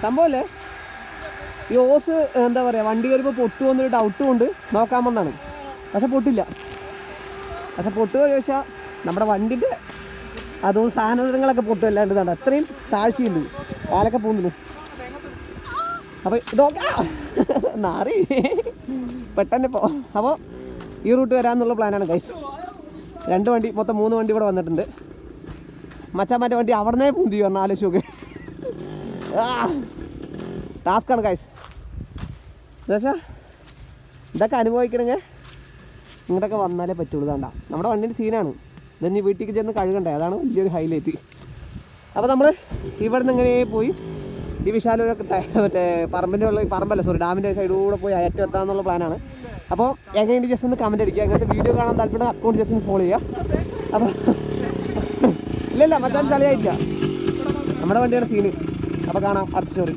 സംഭവമല്ലേ ഈ ഓസ് എന്താ പറയുക വണ്ടി കയറിയപ്പോൾ പൊട്ടുമെന്നൊരു ഡൗട്ടും കൊണ്ട് നോക്കാൻ വന്നാണ്. പക്ഷെ പൊട്ടില്ല. പക്ഷെ പൊട്ടുക ചോദിച്ചാൽ നമ്മുടെ വണ്ടിൻ്റെ അതും സാധനങ്ങളൊക്കെ പൊട്ടുമല്ലാണ്ട് ഇതാണ്. അത്രയും താഴ്ചയുണ്ട്. കാലൊക്കെ പോകുന്നു. അപ്പോൾ ഇതൊക്കെ നാറി പെട്ടെന്ന് ഇപ്പോൾ. അപ്പോൾ ഈ റൂട്ട് വരാമെന്നുള്ള പ്ലാനാണ് ഗൈസ്. 2 വണ്ടി മൊത്തം 3 വണ്ടി ഇവിടെ വന്നിട്ടുണ്ട്. മച്ചാമാൻ്റെ വണ്ടി അവിടെ നിന്നേ പൂന്തി പറഞ്ഞാൽ ആലോചിച്ചോക്കെ. ടാസ്ക്കാണ് ഗൈസ്. എന്നുവെച്ചാൽ ഇതൊക്കെ അനുഭവിക്കണമെങ്കിൽ ഇങ്ങോട്ടൊക്കെ വന്നാലേ പറ്റുള്ളൂ. വേണ്ട നമ്മുടെ വണ്ടീൻ്റെ സീനാണ്. ഇതന്നെ വീട്ടിലേക്ക് ചെന്ന് കഴുകണ്ടേ, അതാണ് വലിയൊരു ഹൈലൈറ്റ്. അപ്പോൾ നമ്മൾ ഇവിടെ നിന്ന് ഇങ്ങനെ പോയി ഈ വിശാലൊക്കെ മറ്റേ പറമ്പല്ല സോറി ഡാമിൻ്റെ സൈഡിലൂടെ പോയി അയറ്റെത്താമെന്നുള്ള പ്ലാനാണ്. അപ്പോൾ എങ്ങനെയുണ്ട് ജസ്റ്റ് ഒന്ന് കമൻറ്റ് അടിക്കുക. അങ്ങനത്തെ വീഡിയോ കാണാൻ താല്പര്യം അക്കൗണ്ട് ജസ്റ്റ് ഒന്ന് ഫോളോ ചെയ്യുക. അപ്പോൾ ഇല്ലല്ല മറ്റാൻ കളിയായിട്ടില്ല, നമ്മുടെ വണ്ടിയാണ് സീന്. അപ്പോൾ കാണാം അടുത്ത സ്റ്റോറി.